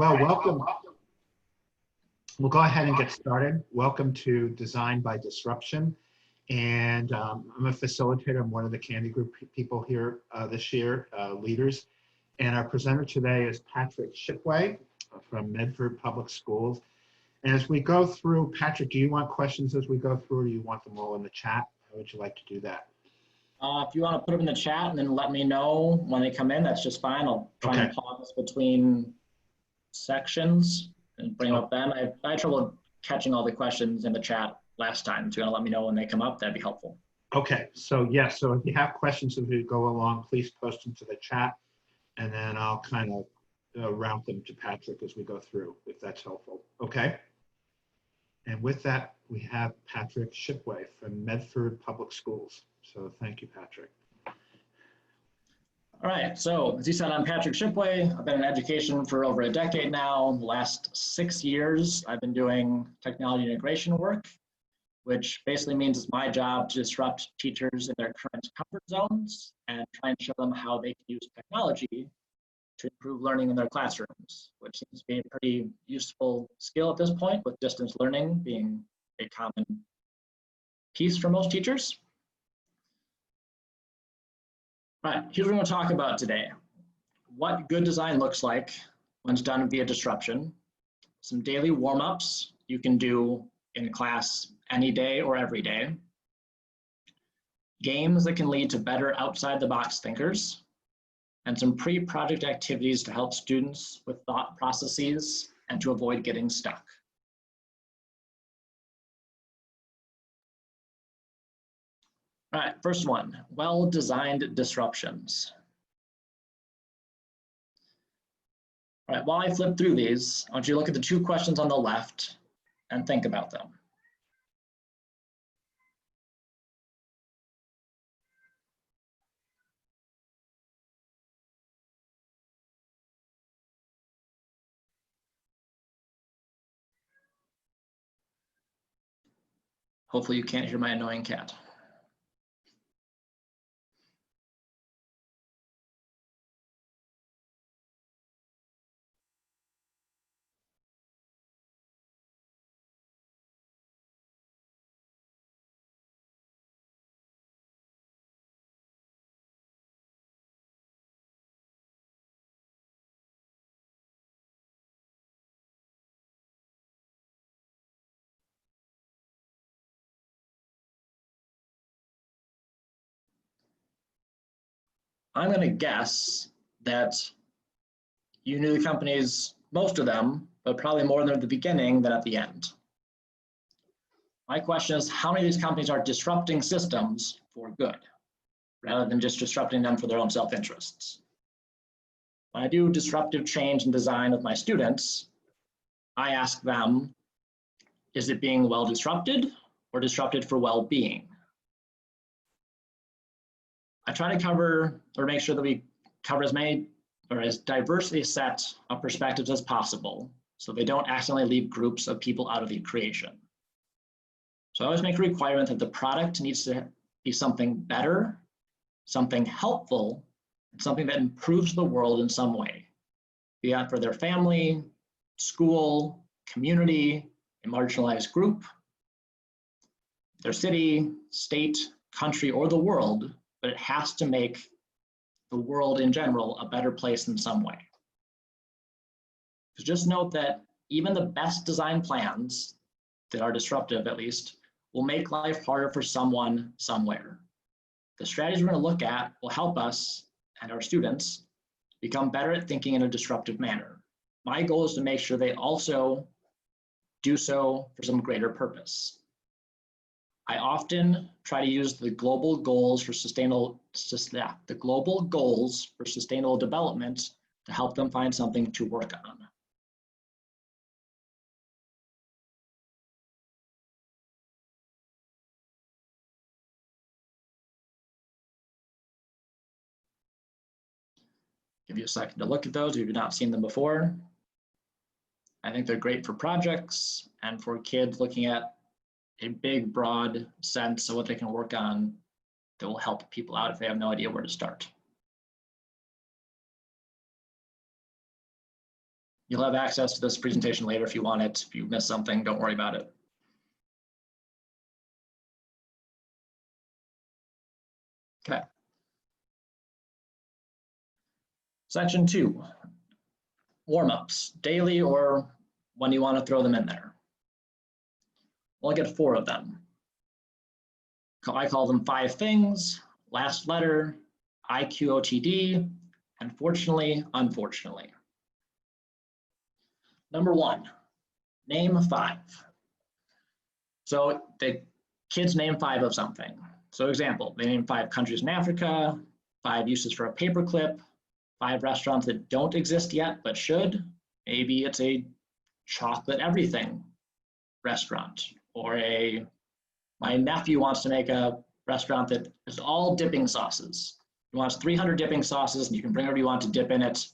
Well, welcome. We'll go ahead and get started. Welcome to Design by Disruption. And I'm a facilitator. I'm one of the Candy Group people here this year, leaders. And our presenter today is Patrick Shipway from Medford Public Schools. And as we go through, Patrick, do you want questions as we go through, or do you want them all in the chat? How would you like to do that? If you want to put them in the chat and then let me know when they come in, that's just fine. I'll try and pause between sections and bring them up then. I had trouble catching all the questions in the chat last time, so you're going to let me know when they come up. That'd be helpful. Okay, so yes, so if you have questions as we go along, please post them to the chat, and then I'll kind of route them to Patrick as we go through, if that's helpful. Okay. And with that, we have Patrick Shipway from Medford Public Schools. So thank you, Patrick. All right, so as you said, I'm Patrick Shipway. I've been in education for over a decade now. The last 6 years, I've been doing technology integration work, which basically means it's my job to disrupt teachers in their current comfort zones and try and show them how they can use technology to improve learning in their classrooms, which seems to be a pretty useful skill at this point, with distance learning being a common piece for most teachers. All right, here's what we're going to talk about today. What good design looks like when it's done via disruption. Some daily warm-ups you can do in class any day or every day. Games that can lead to better outside-the-box thinkers. And some pre-project activities to help students with thought processes and to avoid getting stuck. All right, first one, well-designed disruptions. All right, while I flip through these, I want you to look at the 2 questions on the left and think about them. Hopefully you can't hear my annoying cat. I'm going to guess that you knew the companies, most of them, but probably more than at the beginning than at the end. My question is, how many of these companies are disrupting systems for good, rather than just disrupting them for their own self-interests? When I do disruptive change and design with my students, I ask them, is it being well disrupted or disrupted for well-being? I try to cover or make sure that we cover as many or as diverse a set of perspectives as possible, so they don't accidentally leave groups of people out of the creation. So I always make a requirement that the product needs to be something better, something helpful, and something that improves the world in some way, be that for their family, school, community, a marginalized group, their city, state, country, or the world, but it has to make the world in general a better place in some way. So just note that even the best design plans that are disruptive, at least, will make life harder for someone somewhere. The strategies we're going to look at will help us and our students become better at thinking in a disruptive manner. My goal is to make sure they also do so for some greater purpose. I often try to use the global goals for sustainable development to help them find something to work on. Give you a second to look at those if you've not seen them before. I think they're great for projects and for kids looking at a big, broad sense of what they can work on that will help people out if they have no idea where to start. You'll have access to this presentation later if you want it. If you miss something, don't worry about it. Okay. Section 2, warm-ups, daily or when you want to throw them in there. We'll get 4 of them. I call them 5 things: last letter, IQOTD, and fortunately, unfortunately. Number 1, name 5. So the kids name 5 of something. So example, they name 5 countries in Africa, 5 uses for a paperclip, 5 restaurants that don't exist yet but should. Maybe it's a chocolate everything restaurant, or my nephew wants to make a restaurant that is all dipping sauces. He wants 300 dipping sauces, and you can bring whatever you want to dip in it.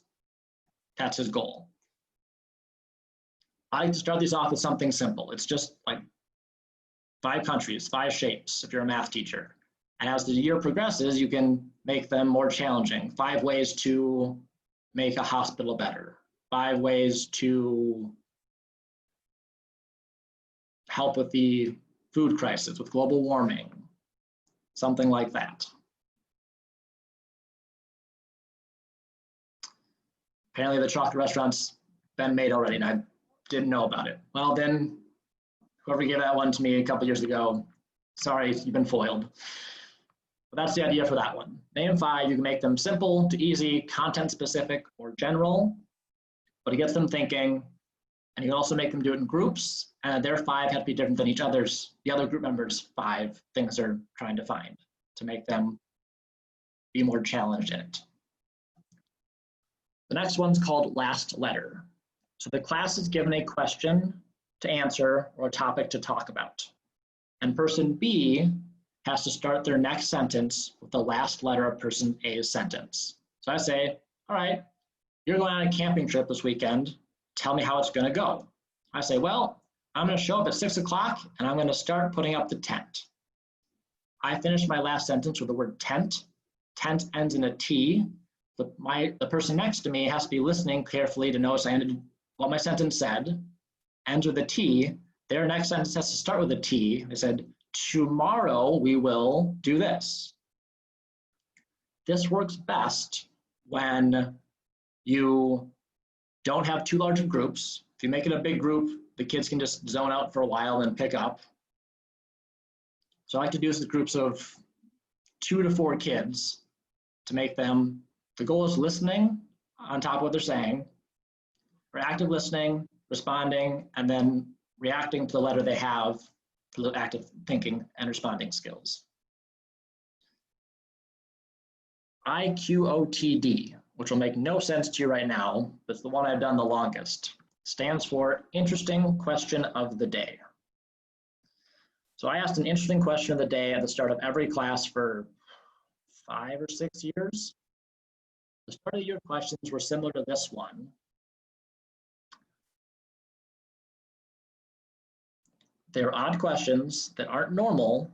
That's his goal. I like to start these off with something simple. It's just like 5 countries, 5 shapes, if you're a math teacher. And as the year progresses, you can make them more challenging. 5 ways to make a hospital better. 5 ways to help with the food crisis, with global warming, something like that. Apparently the chocolate restaurant's been made already, and I didn't know about it. Well, then whoever gave that one to me a couple years ago, sorry, you've been foiled. But that's the idea for that one. Name 5, you can make them simple to easy, content specific, or general, but it gets them thinking. And you can also make them do it in groups, and their 5 have to be different than the other group members' 5 things they're trying to find to make them be more challenged in it. The next one's called last letter. So the class is given a question to answer or a topic to talk about. And person B has to start their next sentence with the last letter of person A's sentence. So I say, all right, you're going on a camping trip this weekend. Tell me how it's going to go. I say, well, I'm going to show up at 6 o'clock and I'm going to start putting up the tent. I finished my last sentence with the word tent. Tent ends in a T. The person next to me has to be listening carefully to notice I ended what my sentence said, ends with a T. Their next sentence has to start with a T. They said, tomorrow we will do this. This works best when you don't have too large of groups. If you make it a big group, the kids can just zone out for a while and pick up. So I like to do this with groups of 2 to 4 kids to make them, the goal is listening on top of what they're saying, or active listening, responding, and then reacting to the letter they have for the active thinking and responding skills. IQOTD, which will make no sense to you right now, but it's the one I've done the longest, stands for Interesting Question of the Day. So I asked an interesting question of the day at the start of every class for 5 or 6 years. The start of the year questions were similar to this one. They're odd questions that aren't normal,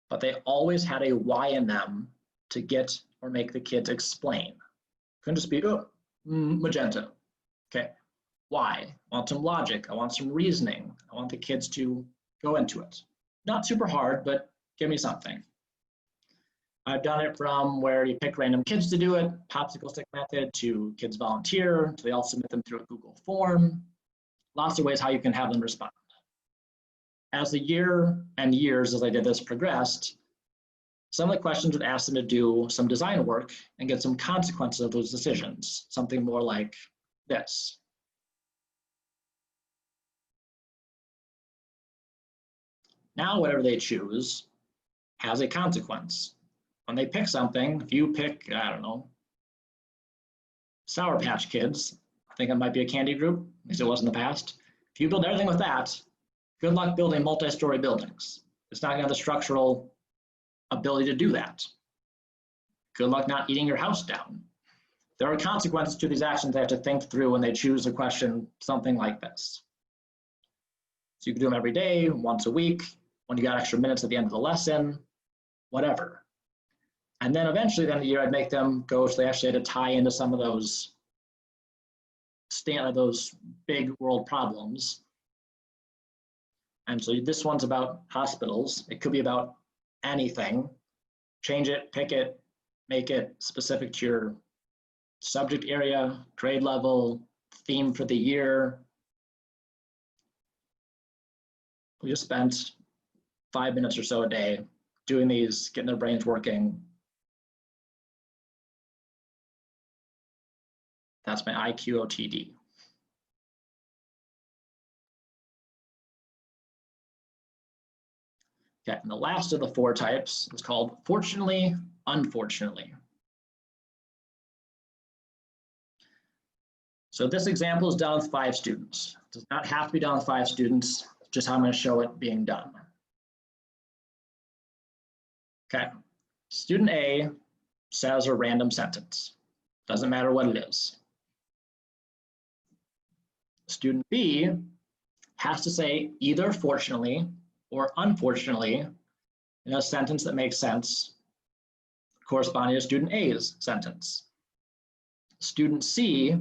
but they always had a why in them to get or make the kids explain. Couldn't just be, oh, magenta. Okay, why? I want some logic. I want some reasoning. I want the kids to go into it. Not super hard, but give me something. I've done it from where you pick random kids to do it, popsicle stick method, to kids volunteer, to they all submit them through a Google form. Lots of ways how you can have them respond. As the year and years as I did this progressed, some of the questions would ask them to do some design work and get some consequences of those decisions, something more like this. Now whatever they choose has a consequence. When they pick something, if you pick, I don't know, Sour Patch Kids, I think it might be a candy group, at least it was in the past. If you build everything with that, good luck building multi-story buildings. It's not gonna have the structural ability to do that. Good luck not eating your house down. There are consequences to these actions they have to think through when they choose a question, something like this. So you can do them every day, once a week, when you got extra minutes at the end of the lesson, whatever. And then eventually, at the end of the year, I'd make them go so they actually had to tie into some of those those big world problems. And so this one's about hospitals. It could be about anything. Change it, pick it, make it specific to your subject area, grade level, theme for the year. We just spent 5 minutes or so a day doing these, getting their brains working. That's my IQOTD. Okay, and the last of the 4 types is called fortunately, unfortunately. So this example is done with 5 students. It does not have to be done with 5 students, just how I'm going to show it being done. Okay, student A says a random sentence. Doesn't matter what it is. Student B has to say either fortunately or unfortunately in a sentence that makes sense corresponding to student A's sentence. Student C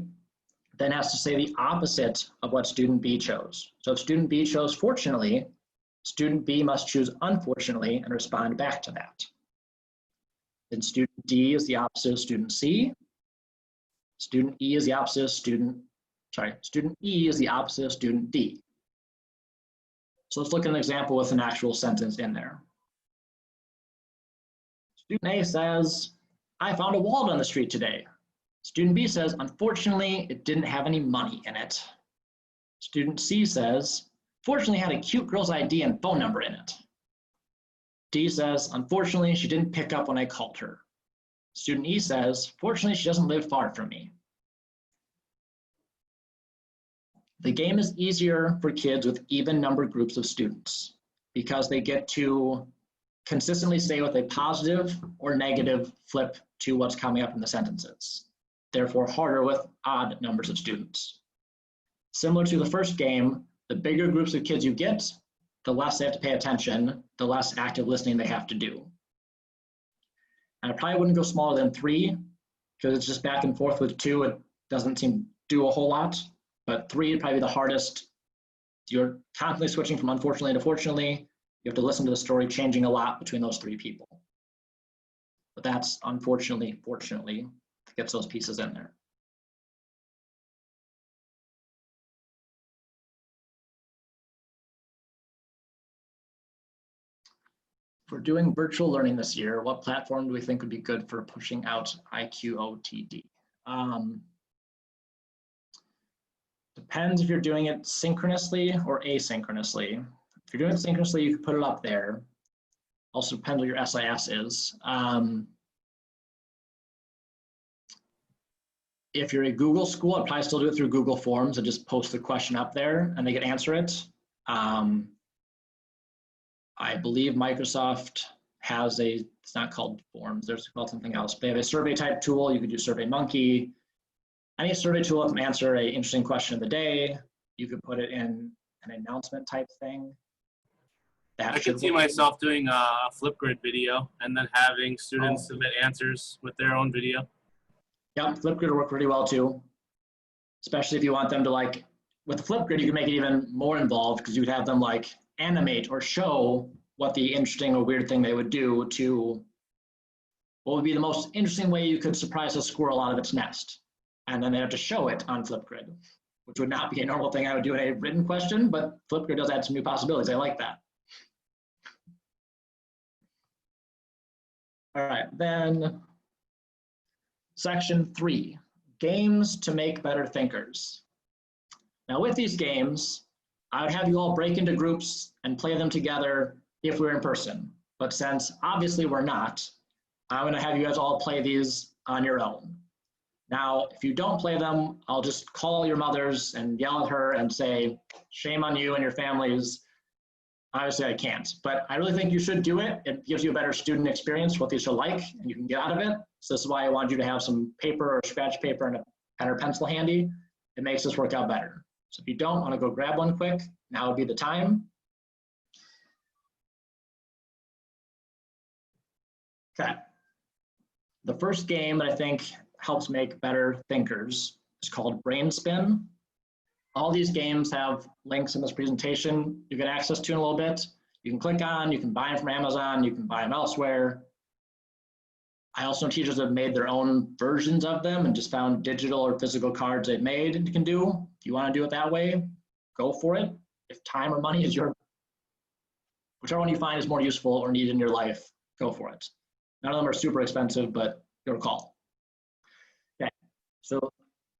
then has to say the opposite of what student B chose. So if student B chose fortunately, student B must choose unfortunately and respond back to that. Then student D is the opposite of student C. Student E is the opposite of student E is the opposite of student D. So let's look at an example with an actual sentence in there. Student A says, I found a wallet on the street today. Student B says, unfortunately, it didn't have any money in it. Student C says, fortunately, it had a cute girl's ID and phone number in it. D says, unfortunately, she didn't pick up when I called her. Student E says, fortunately, she doesn't live far from me. The game is easier for kids with even numbered groups of students because they get to consistently say with a positive or negative flip to what's coming up in the sentences. Therefore, harder with odd numbers of students. Similar to the first game, the bigger groups of kids you get, the less they have to pay attention, the less active listening they have to do. And I probably wouldn't go smaller than 3 because it's just back and forth with 2. It doesn't seem to do a whole lot, but 3 would probably be the hardest. You're constantly switching from unfortunately to fortunately. You have to listen to the story changing a lot between those 3 people. But that's unfortunately, fortunately, that gets those pieces in there. If we're doing virtual learning this year, what platform do we think would be good for pushing out IQOTD? Depends if you're doing it synchronously or asynchronously. If you're doing it synchronously, you can put it up there. Also depends what your SIS is. If you're a Google school, I'd probably still do it through Google Forms and just post the question up there and they can answer it. I believe Microsoft has it's not called Forms, there's called something else. They have a survey type tool. You could do SurveyMonkey. Any survey tool can answer an interesting question of the day. You could put it in an announcement type thing. I could see myself doing a Flipgrid video and then having students submit answers with their own video. Yep, Flipgrid will work pretty well too. Especially if you want them to with the Flipgrid, you can make it even more involved because you could have them animate or show what the interesting or weird thing they would do to what would be the most interesting way you could surprise a squirrel out of its nest. And then they have to show it on Flipgrid, which would not be a normal thing I would do in a written question, but Flipgrid does add some new possibilities. I like that. All right, then section 3, games to make better thinkers. Now with these games, I would have you all break into groups and play them together if we're in person. But since obviously we're not, I'm gonna have you guys all play these on your own. Now, if you don't play them, I'll just call your mothers and yell at her and say, shame on you and your families. Obviously I can't, but I really think you should do it. It gives you a better student experience, what these are like, and you can get out of it. So this is why I wanted you to have some paper or scratch paper and a pen or pencil handy. It makes this work out better. So if you don't want to go grab one quick, now would be the time. Okay. The first game that I think helps make better thinkers is called Brain Spin. All these games have links in this presentation you get access to in a little bit. You can click on, you can buy them from Amazon, you can buy them elsewhere. I also know teachers have made their own versions of them and just found digital or physical cards they've made and can do. If you want to do it that way, go for it. If time or money is whichever one you find is more useful or needed in your life, go for it. None of them are super expensive, but your call. Okay, so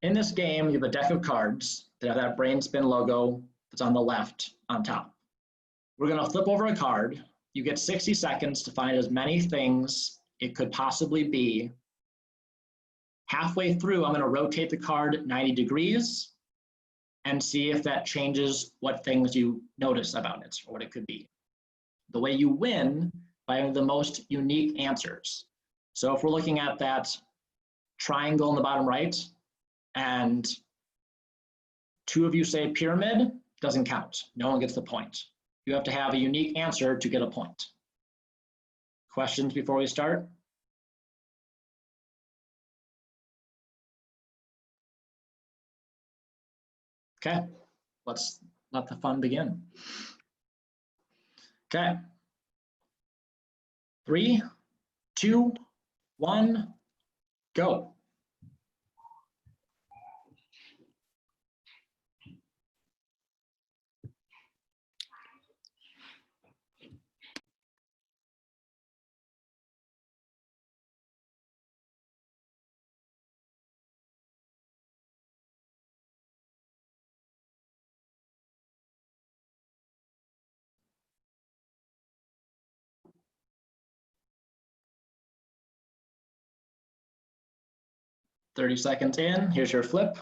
in this game, you have a deck of cards that have that Brain Spin logo that's on the left on top. We're gonna flip over a card. You get 60 seconds to find as many things it could possibly be. Halfway through, I'm gonna rotate the card 90 degrees and see if that changes what things you notice about it or what it could be. The way you win by having the most unique answers. So if we're looking at that triangle in the bottom right and two of you say pyramid, doesn't count. No one gets the point. You have to have a unique answer to get a point. Questions before we start? Okay, let's let the fun begin. Okay. 3, 2, 1, go. "30 seconds in, here's your flip.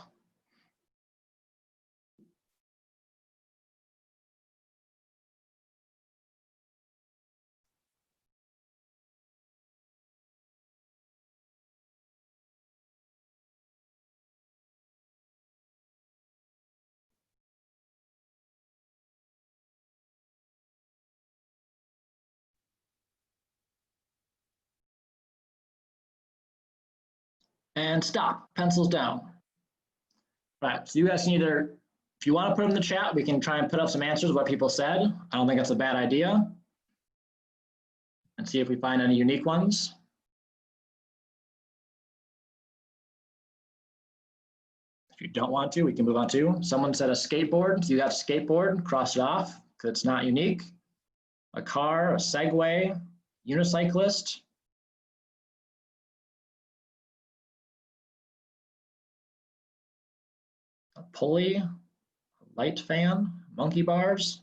And stop, pencils down. All right, so you guys can either, if you want to put them in the chat, we can try and put up some answers, what people said. I don't think that's a bad idea. And see if we find any unique ones. If you don't want to, we can move on to. Someone said a skateboard, so you got skateboard, cross it off, because it's not unique. A car, a Segway, unicyclist. A pulley, a light fan, monkey bars.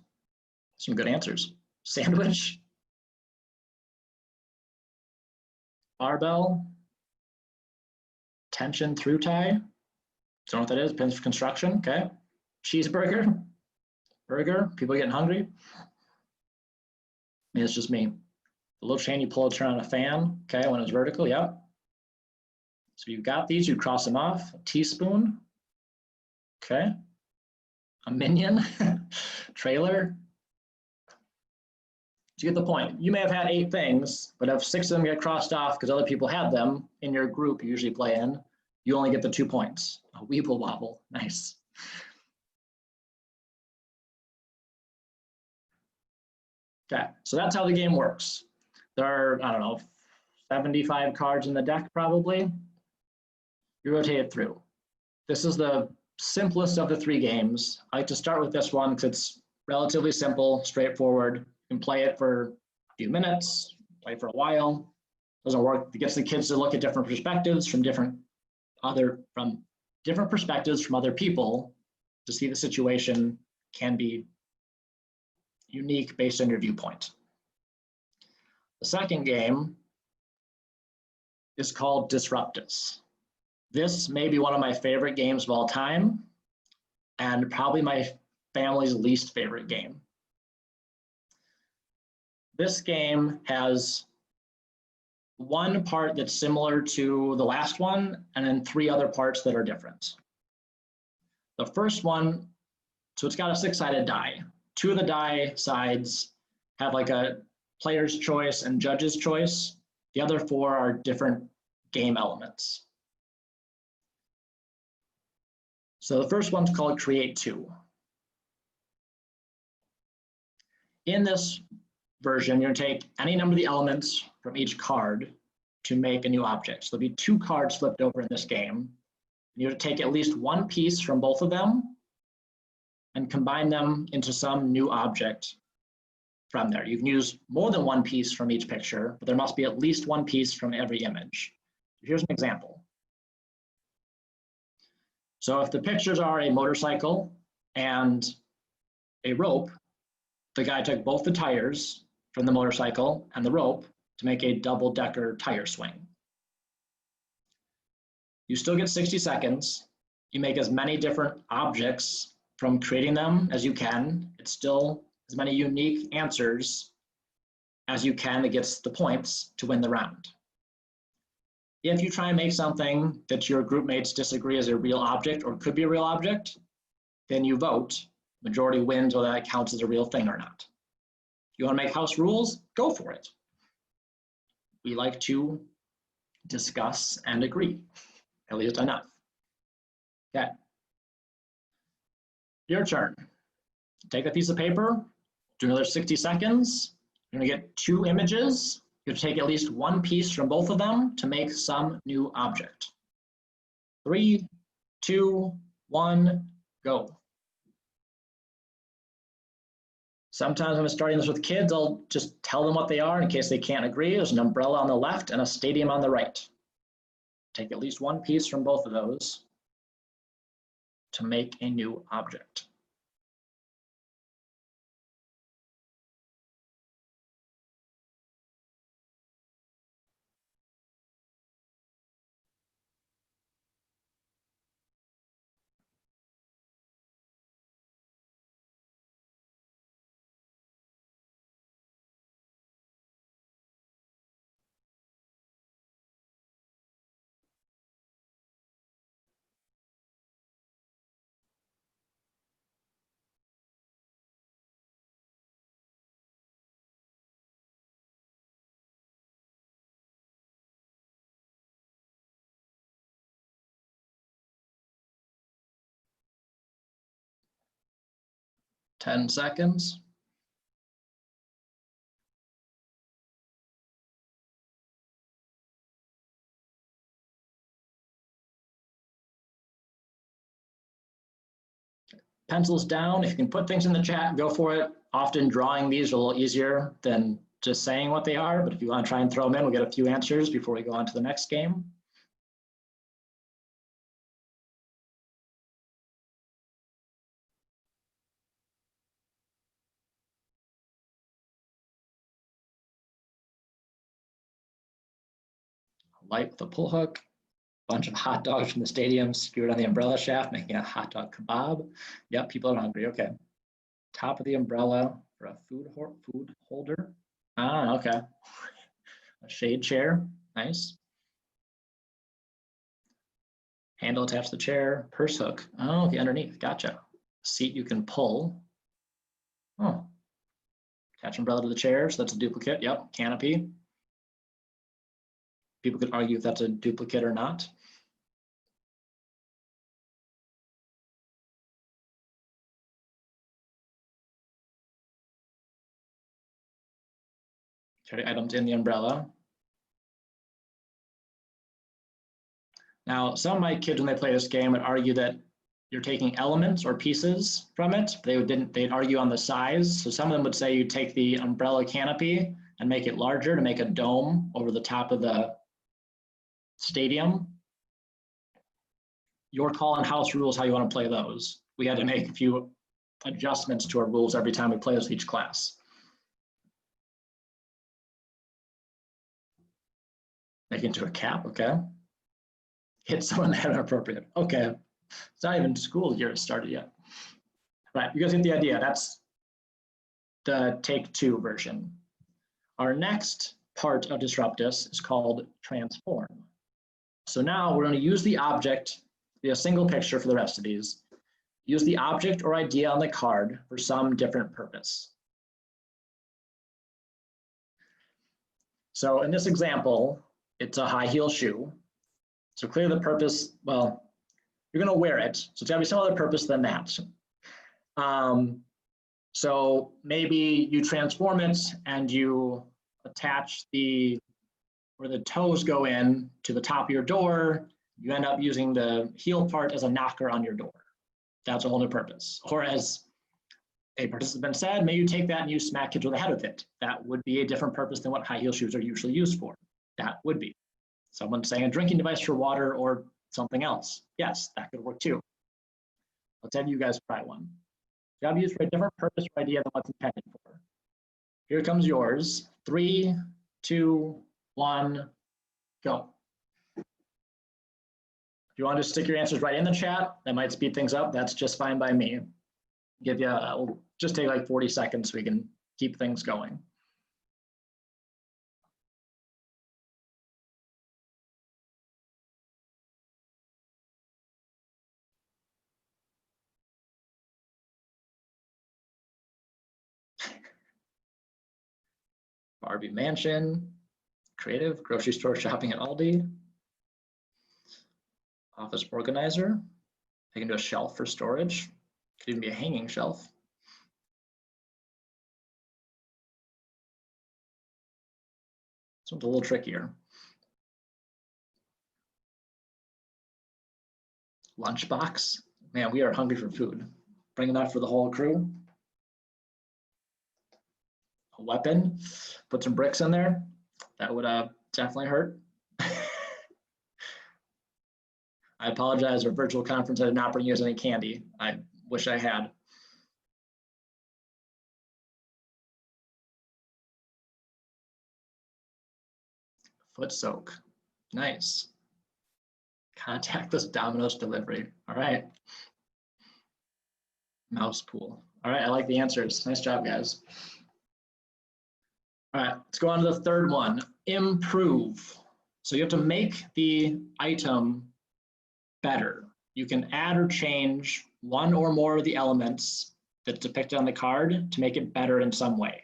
Some good answers. Sandwich. Barbell. Tension through tie. Don't know what that is, depends for construction, okay. Cheeseburger, burger, people getting hungry. Maybe it's just me. The little chain you pull to turn on a fan, okay, when it's vertical, yep. So you've got these, you cross them off. A teaspoon, okay. A minion, trailer. You get the point. You may have had 8 things, but if 6 of them get crossed off because other people had them in your group you usually play in, you only get the 2 points. A weeble wobble, nice. Okay, so that's how the game works. There are, I don't know, 75 cards in the deck probably. You rotate it through. This is the simplest of the 3 games. I like to start with this one because it's relatively simple, straightforward. You can play it for a few minutes, play for a while. Doesn't work. It gets the kids to look at different perspectives from different perspectives from other people to see the situation can be unique based on your viewpoint. The second game is called Disruptus. This may be one of my favorite games of all time and probably my family's least favorite game. This game has one part that's similar to the last one, and then 3 other parts that are different. The first one, so it's got a 6-sided die. 2 of the die sides have like a player's choice and judge's choice. The other 4 are different game elements. So the first one's called create two. In this version, you're gonna take any number of the elements from each card to make a new object. So there'll be two cards flipped over in this game. You have to take at least one piece from both of them and combine them into some new object from there. You can use more than one piece from each picture, but there must be at least one piece from every image. Here's an example. So if the pictures are a motorcycle and a rope, the guy took both the tires from the motorcycle and the rope to make a double-decker tire swing. You still get 60 seconds. You make as many different objects from creating them as you can. It's still as many unique answers as you can that gets the points to win the round. If you try and make something that your group mates disagree is a real object or could be a real object, then you vote. Majority wins whether that counts as a real thing or not. If you want to make house rules, go for it. We like to discuss and agree, at least enough. Okay. Your turn. Take a piece of paper, do another 60 seconds. You're gonna get two images. You have to take at least one piece from both of them to make some new object. 3, 2, 1, go. Sometimes when I'm starting this with kids, I'll just tell them what they are in case they can't agree. There's an umbrella on the left and a stadium on the right. Take at least one piece from both of those to make a new object. Ten seconds. Pencils down. If you can put things in the chat, go for it. Often drawing these are a little easier than just saying what they are, but if you want to try and throw them in, we'll get a few answers before we go on to the next game. Light with a pull hook. Bunch of hot dogs from the stadium skewered on the umbrella shaft, making a hot dog kebab. Yep, people are hungry. Okay. Top of the umbrella for a food holder. Ah, okay. A shade chair. Nice. Handle attached to the chair. Purse hook. Oh, okay, underneath. Gotcha. Seat you can pull. Oh. Attach umbrella to the chair, so that's a duplicate. Yep. Canopy. People could argue if that's a duplicate or not. Carry items in the umbrella. Now, some of my kids, when they play this game, would argue that you're taking elements or pieces from it. They'd argue on the size. So some of them would say you take the umbrella canopy and make it larger to make a dome over the top of the stadium. Your call on house rules, how you want to play those. We had to make a few adjustments to our rules every time we play with each class. Make it into a cap, okay. Hit someone that are appropriate. Okay, it's not even school year started yet. Right, you guys get the idea. That's the take two version. Our next part of Disruptus is called transform. So now we're going to use the object, be a single picture for the rest of these. Use the object or idea on the card for some different purpose. So in this example, it's a high heel shoe. So clearly the purpose, well, you're going to wear it. So it's got to be some other purpose than that. So maybe you transform it and you attach where the toes go in to the top of your door. You end up using the heel part as a knocker on your door. That's a whole new purpose. Or as a participant said, maybe you take that and you smack kids with the head with it. That would be a different purpose than what high heel shoes are usually used for. That would be. Someone saying a drinking device for water or something else. Yes, that could work too. Let's have you guys try one. You gotta be used for a different purpose or idea than what's intended for. Here comes yours. 3, 2, 1, go. If you want to just stick your answers right in the chat, that might speed things up. That's just fine by me. We'll just take like 40 seconds so we can keep things going. Barbie Mansion, creative, grocery store shopping at Aldi, office organizer. I can do a shelf for storage. Could even be a hanging shelf. This one's a little trickier. Lunchbox. Man, we are hungry for food. Bring enough for the whole crew. A weapon. Put some bricks in there. That would definitely hurt. I apologize for virtual conference. I did not bring you guys any candy. I wish I had. Foot soak. Nice. Contactless Domino's delivery. All right. Mouse pool. All right, I like the answers. Nice job, guys. All right, let's go on to the third one. Improve. So you have to make the item better. You can add or change one or more of the elements that's depicted on the card to make it better in some way.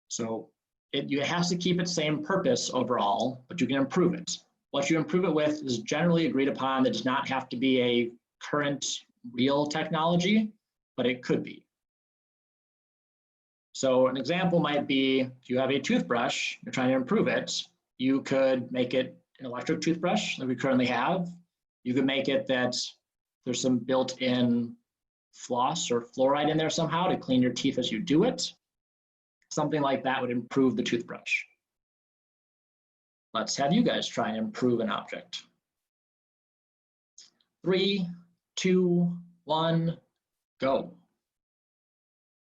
So it has to keep its same purpose overall, but you can improve it. What you improve it with is generally agreed upon. That does not have to be a current real technology, but it could be. So an example might be, if you have a toothbrush, you're trying to improve it, you could make it an electric toothbrush that we currently have. You could make it that there's some built-in floss or fluoride in there somehow to clean your teeth as you do it. Something like that would improve the toothbrush. Let's have you guys try and improve an object. 3, 2, 1, go.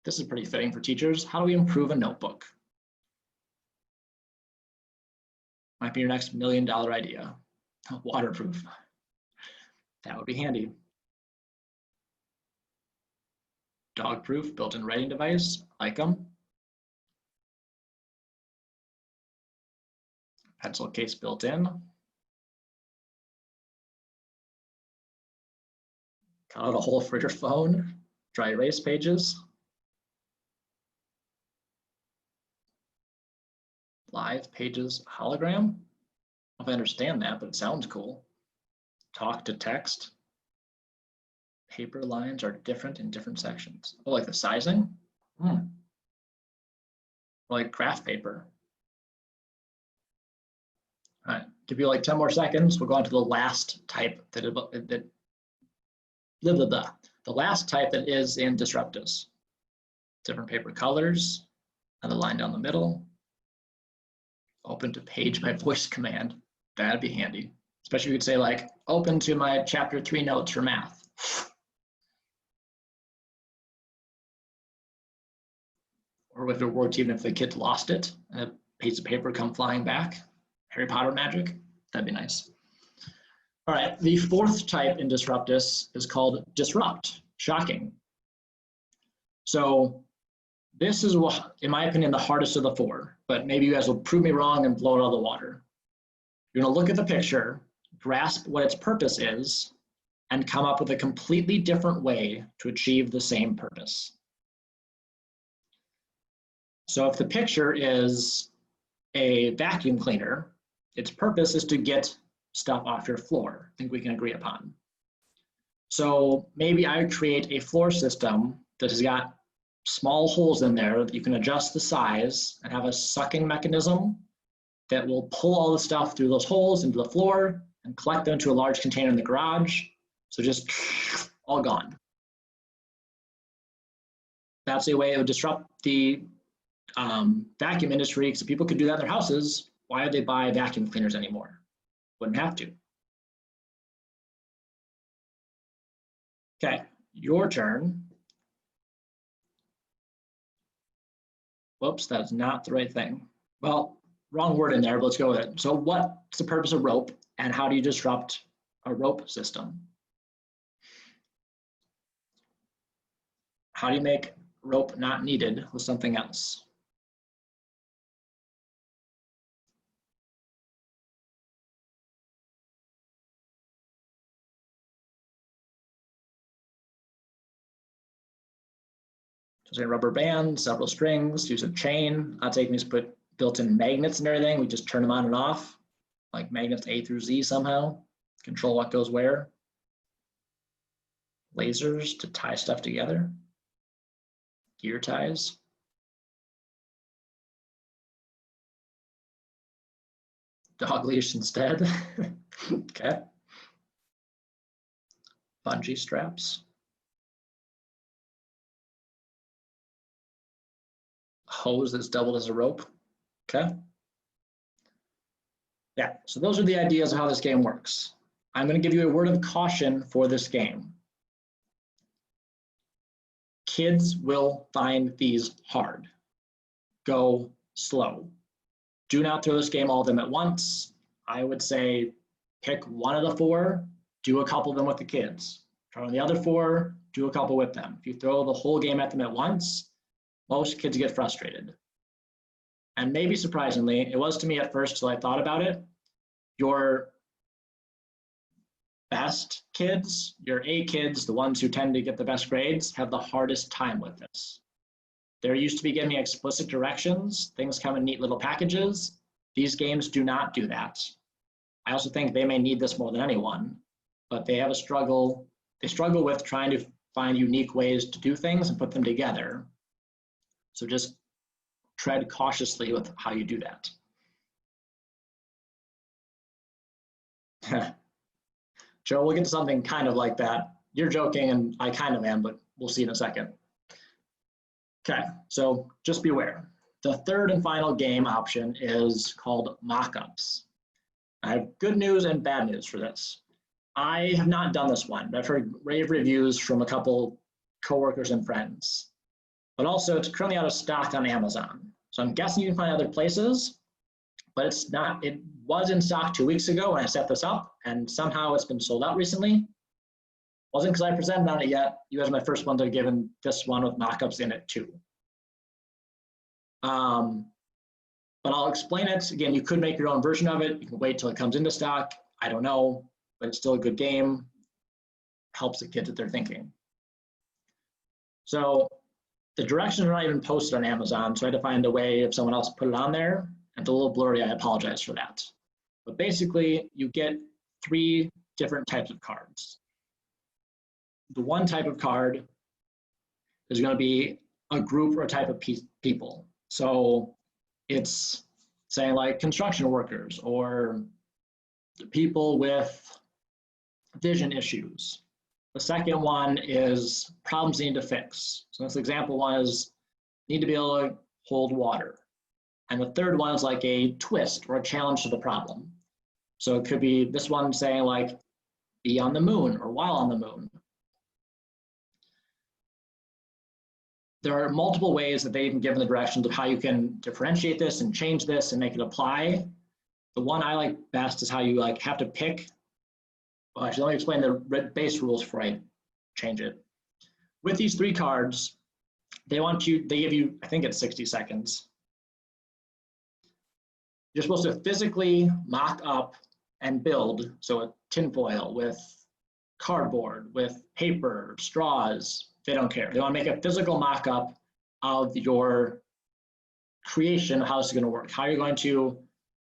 This is pretty fitting for teachers. How do we improve a notebook? Might be your next $1 million idea. Waterproof. That would be handy. Dog-proof, built-in writing device, like them. Pencil case built in. Cut out a hole for your phone. Dry erase pages. Live pages hologram. I don't know if I understand that, but it sounds cool. Talk to text. Paper lines are different in different sections. Oh, like the sizing? Like graph paper. All right, give you like 10 more seconds. We'll go on to the last type the last type that is in Disruptus. Different paper colors, and the line down the middle. Open to page by voice command. That'd be handy. Especially if you could say like, open to my chapter 3 notes for math. Or if it worked, even if the kids lost it and a piece of paper come flying back. Harry Potter magic, that'd be nice. All right, the fourth type in Disruptus is called Disrupt, shocking. So this is, in my opinion, the hardest of the four, but maybe you guys will prove me wrong and blow it out of the water. You're gonna look at the picture, grasp what its purpose is, and come up with a completely different way to achieve the same purpose. So if the picture is a vacuum cleaner, its purpose is to get stuff off your floor. I think we can agree upon. So maybe I would create a floor system that has got small holes in there that you can adjust the size and have a sucking mechanism that will pull all the stuff through those holes into the floor and collect them into a large container in the garage. So just all gone. That's a way it would disrupt the vacuum industry, because if people could do that in their houses, why would they buy vacuum cleaners anymore? Wouldn't have to. Okay, your turn. Whoops, that's not the right thing. Well, wrong word in there, but let's go with it. So what's the purpose of rope, and how do you disrupt a rope system? How do you make rope not needed with something else? So say rubber band, several strings, use a chain. I'll take me to put built-in magnets and everything. We just turn them on and off, like magnets A through Z somehow, control what goes where. Lasers to tie stuff together. Gear ties. Dog leash instead. Okay. Bungee straps. Hose that's doubled as a rope. Okay. Yeah, so those are the ideas of how this game works. I'm going to give you a word of caution for this game. Kids will find these hard. Go slow. Do not throw this game all of them at once. I would say pick one of the four, do a couple of them with the kids. Try on the other four, do a couple with them. If you throw the whole game at them at once, most kids get frustrated. And maybe surprisingly, it was to me at first till I thought about it, your best kids, your A kids, the ones who tend to get the best grades, have the hardest time with this. They're used to be giving explicit directions. Things come in neat little packages. These games do not do that. I also think they may need this more than anyone, but they have a struggle. They struggle with trying to find unique ways to do things and put them together. So just tread cautiously with how you do that. Joe, we'll get to something kind of like that. You're joking and I kind of am, but we'll see in a second. Okay, so just beware. The third and final game option is called Mockups. I have good news and bad news for this. I have not done this one, but I've heard rave reviews from a couple coworkers and friends. But also it's currently out of stock on Amazon. So I'm guessing you can find other places, but it's not, it was in stock 2 weeks ago when I set this up, and somehow it's been sold out recently. Wasn't because I presented on it yet. You guys are my first one to have given this one with mockups in it too. But I'll explain it. Again, you could make your own version of it. You can wait till it comes into stock. I don't know, but it's still a good game. Helps the kids that they're thinking. So the directions are not even posted on Amazon, so I had to find a way if someone else put it on there. And it's a little blurry, I apologize for that. But basically, you get 3 different types of cards. The one type of card is going to be a group or a type of people. So it's saying like construction workers or people with vision issues. The second one is problems you need to fix. So this example one is need to be able to hold water. And the third one is like a twist or a challenge to the problem. So it could be this one saying like be on the moon or while on the moon. There are multiple ways that they've given the directions of how you can differentiate this and change this and make it apply. The one I like best is how you like have to pick. Well, actually, let me explain the base rules before I change it. With these 3 cards, they give you, I think it's 60 seconds. You're supposed to physically mock up and build, so a tinfoil with cardboard, with paper, straws. They don't care. They want to make a physical mock-up of your creation of how this is going to work, how you're going to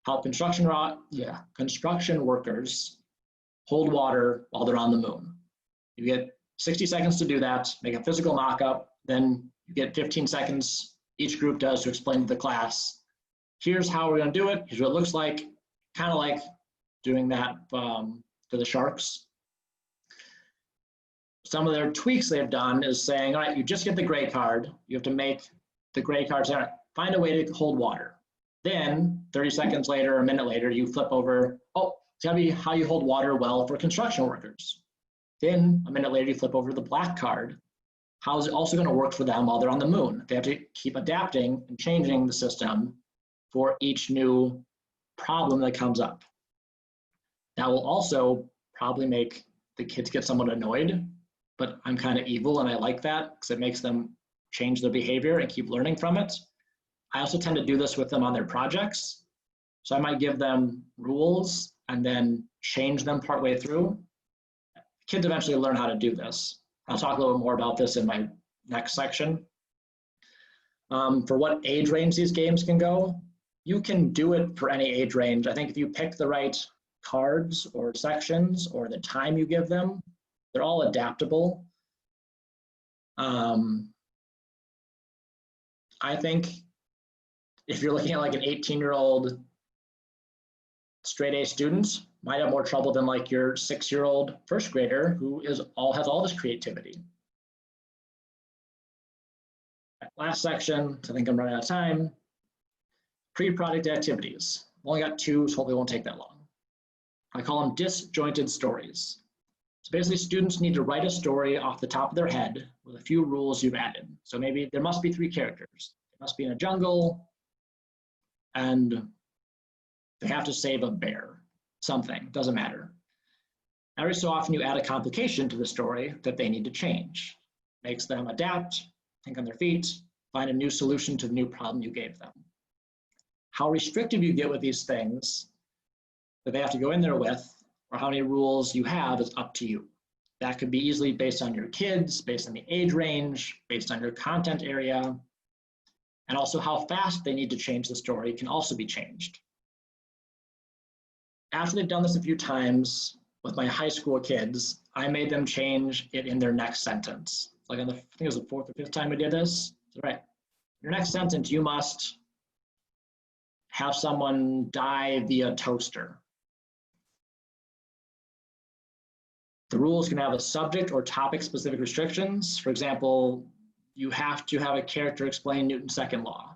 how construction workers hold water while they're on the moon. You get 60 seconds to do that, make a physical mock-up, then you get 15 seconds each group does to explain to the class, here's how we're gonna do it, here's what it looks like, kind of like doing that to the sharks. Some of their tweaks they've done is saying, all right, you just get the gray card, you have to make the gray cards, find a way to hold water. Then 30 seconds later, or a minute later, you flip over, oh, it's gotta be how you hold water well for construction workers. Then a minute later, you flip over the black card. How is it also gonna work for them while they're on the moon? They have to keep adapting and changing the system for each new problem that comes up. That will also probably make the kids get somewhat annoyed, but I'm kind of evil and I like that because it makes them change their behavior and keep learning from it. I also tend to do this with them on their projects. So I might give them rules and then change them partway through. Kids eventually learn how to do this. I'll talk a little more about this in my next section. For what age range these games can go, you can do it for any age range. I think if you pick the right cards or sections or the time you give them, they're all adaptable. I think if you're looking at like an 18-year-old straight A student, might have more trouble than like your 6-year-old first grader who has all this creativity. Last section, I think I'm running out of time. Pre-product activities. I've only got 2, so hopefully it won't take that long. I call them disjointed stories. So basically students need to write a story off the top of their head with a few rules you've added. So maybe there must be 3 characters. They must be in a jungle and they have to save a bear, something, doesn't matter. Every so often you add a complication to the story that they need to change. Makes them adapt, think on their feet, find a new solution to the new problem you gave them. How restrictive you get with these things that they have to go in there with, or how many rules you have is up to you. That could be easily based on your kids, based on the age range, based on your content area, and also how fast they need to change the story can also be changed. After they've done this a few times with my high school kids, I made them change it in their next sentence. Like on the, I think it was the 4th or 5th time we did this. So, right, your next sentence, you must have someone die via toaster. The rules can have a subject or topic specific restrictions. For example, you have to have a character explain Newton's second law.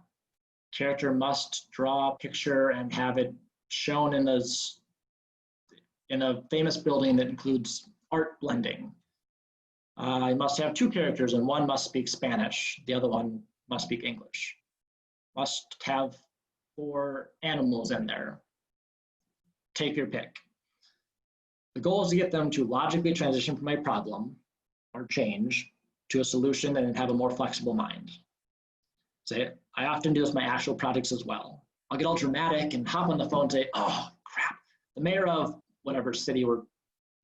Character must draw a picture and have it shown in a famous building that includes art blending. I must have 2 characters and one must speak Spanish. The other one must speak English. Must have 4 animals in there. Take your pick. The goal is to get them to logically transition from a problem or change to a solution and have a more flexible mind. So I often do this with my actual projects as well. I'll get all dramatic and hop on the phone and say, oh crap, the mayor of whatever city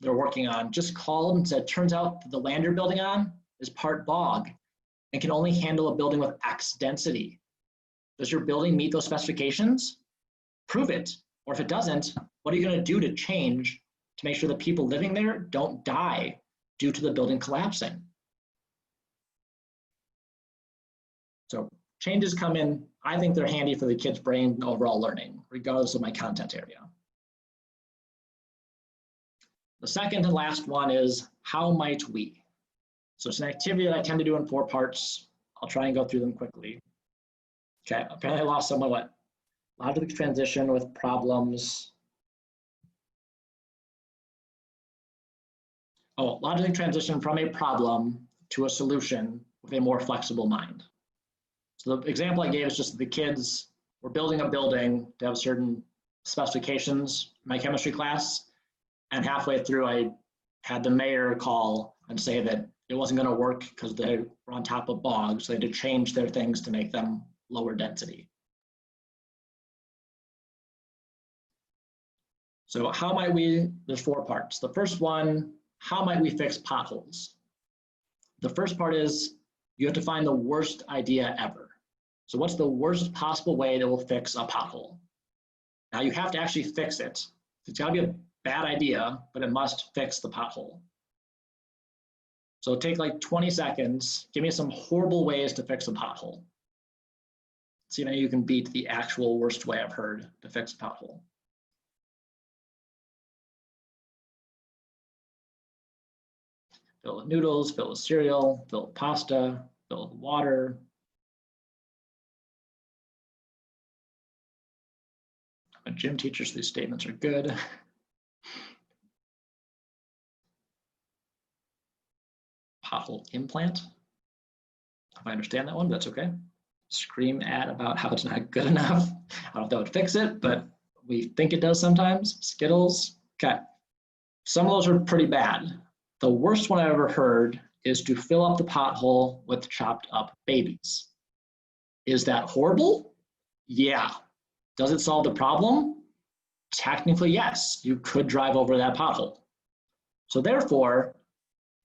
they're working on just called and said, turns out that the land you're building on is part bog and can only handle a building with X density. Does your building meet those specifications? Prove it. Or if it doesn't, what are you going to do to change to make sure the people living there don't die due to the building collapsing? So changes come in. I think they're handy for the kids' brain and overall learning, regardless of my content area. The second and last one is how might we? So it's an activity that I tend to do in 4 parts. I'll try and go through them quickly. Okay, apparently I lost someone. What? Logical transition with problems. Oh, logically transition from a problem to a solution with a more flexible mind. So the example I gave is just the kids were building a building to have certain specifications in my chemistry class, and halfway through I had the mayor call and say that it wasn't going to work because they were on top of bogs, so they had to change their things to make them lower density. So how might we, there's 4 parts. The first one, how might we fix potholes? The first part is you have to find the worst idea ever. So what's the worst possible way that will fix a pothole? Now you have to actually fix it. It's got to be a bad idea, but it must fix the pothole. So take like 20 seconds, give me some horrible ways to fix a pothole. See if you can beat the actual worst way I've heard to fix a pothole. Fill with noodles, fill with cereal, fill with pasta, fill with water. I'm a gym teacher, so these statements are good. Pothole implant. If I understand that one, that's okay. Scream at about how it's not good enough. I don't know if that would fix it, but we think it does sometimes. Skittles. Okay. Some of those are pretty bad. The worst one I ever heard is to fill up the pothole with chopped up babies. Is that horrible? Yeah. Does it solve the problem? Technically, yes. You could drive over that pothole. So therefore,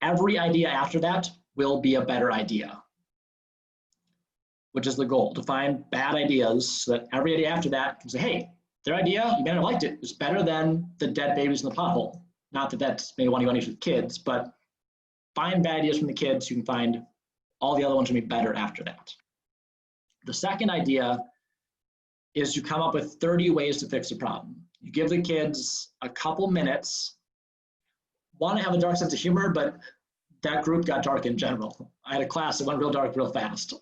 every idea after that will be a better idea, which is the goal, to find bad ideas so that every idea after that can say, hey, their idea, you may not have liked it, it's better than the dead babies in the pothole. Not that that's maybe one you want to use with kids, but find bad ideas from the kids, you can find all the other ones will be better after that. The second idea is to come up with 30 ways to fix a problem. You give the kids a couple minutes, want to have a dark sense of humor, but that group got dark in general. I had a class that went real dark real fast.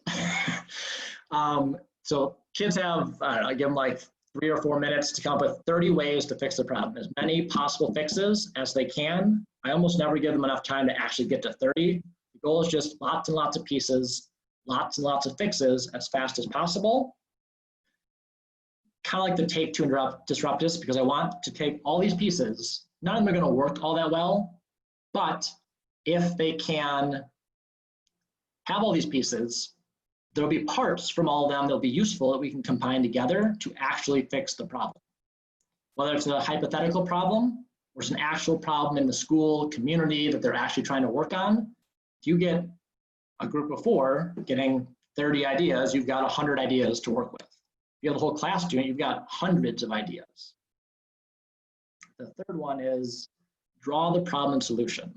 So kids have, I don't know, I give them like 3 or 4 minutes to come up with 30 ways to fix the problem, as many possible fixes as they can. I almost never give them enough time to actually get to 30. The goal is just lots and lots of pieces, lots and lots of fixes as fast as possible. Kind of like the take two and disrupt this, because I want to take all these pieces. None of them are going to work all that well, but if they can have all these pieces, there'll be parts from all of them that'll be useful that we can combine together to actually fix the problem. Whether it's a hypothetical problem or it's an actual problem in the school community that they're actually trying to work on, if you get a group of 4 getting 30 ideas, you've got 100 ideas to work with. If you have the whole class doing it, you've got hundreds of ideas. The third one is draw the problem and solution.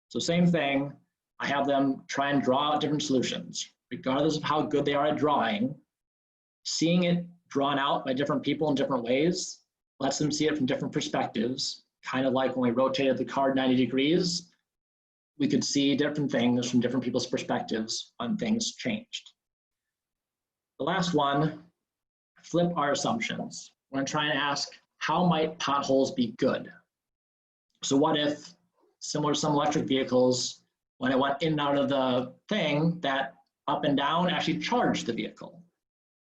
So same thing, I have them try and draw out different solutions. Regardless of how good they are at drawing, seeing it drawn out by different people in different ways lets them see it from different perspectives. Kind of like when we rotated the card 90 degrees, we could see different things from different people's perspectives when things changed. The last one, flip our assumptions. We're going to try and ask, how might potholes be good? So what if, similar to some electric vehicles, when it went in and out of the thing, that up and down actually charged the vehicle?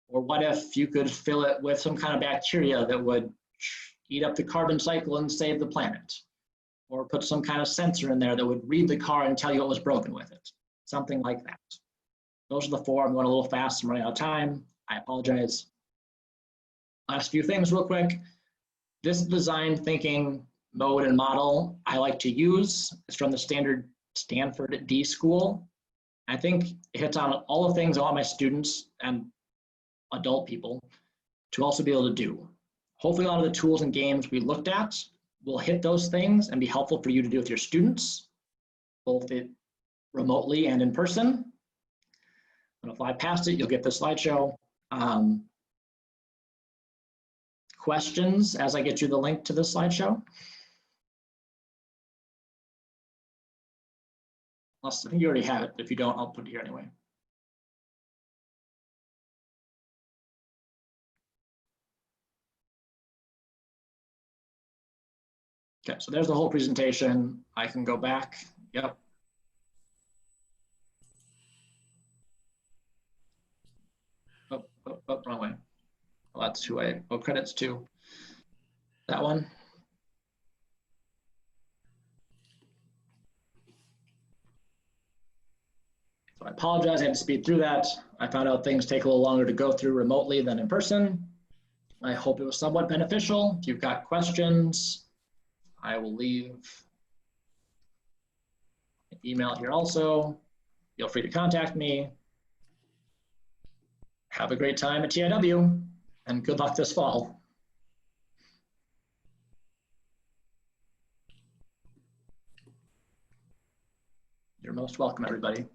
Or what if you could fill it with some kind of bacteria that would eat up the carbon cycle and save the planet? Or put some kind of sensor in there that would read the car and tell you what was broken with it? Something like that. Those are the 4. I'm going a little fast, I'm running out of time. I apologize. Last few things real quick. This design thinking mode and model I like to use. It's from the standard Stanford D School. I think it hits on all the things I want my students and adult people to also be able to do. Hopefully a lot of the tools and games we looked at will hit those things and be helpful for you to do with your students, both remotely and in person. I'm gonna fly past it, you'll get the slideshow. Questions as I get you the link to the slideshow? Unless I think you already have it. If you don't, I'll put it here anyway. Okay, so there's the whole presentation. I can go back. Yep. Oh, wrong way. Well, that's who I owe credits to. That one. So I apologize, I had to speed through that. I found out things take a little longer to go through remotely than in person. I hope it was somewhat beneficial. If you've got questions, I will leave an email here also. Feel free to contact me. Have a great time at TIW and good luck this fall. You're most welcome, everybody.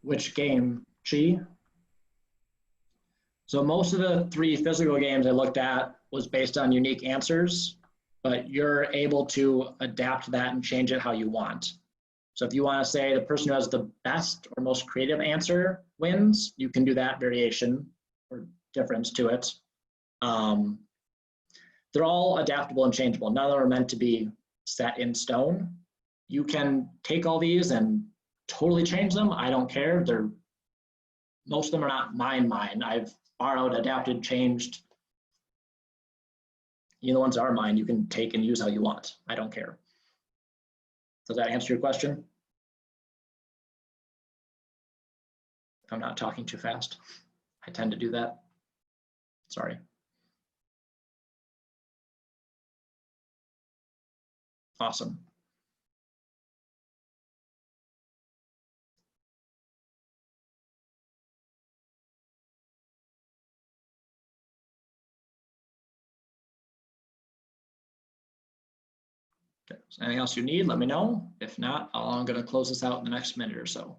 Which game? Chi? So most of the 3 physical games I looked at was based on unique answers, but you're able to adapt that and change it how you want. So if you want to say the person who has the best or most creative answer wins, you can do that variation or difference to it. They're all adaptable and changeable. None of them are meant to be set in stone. You can take all these and totally change them. I don't care. Most of them are not mine. I've borrowed, adapted, changed. The ones that are mine, you can take and use how you want. I don't care. Does that answer your question? If I'm not talking too fast, I tend to do that. Sorry. Awesome. Okay. So anything else you need, let me know. If not, I'm going to close this out in the next minute or so.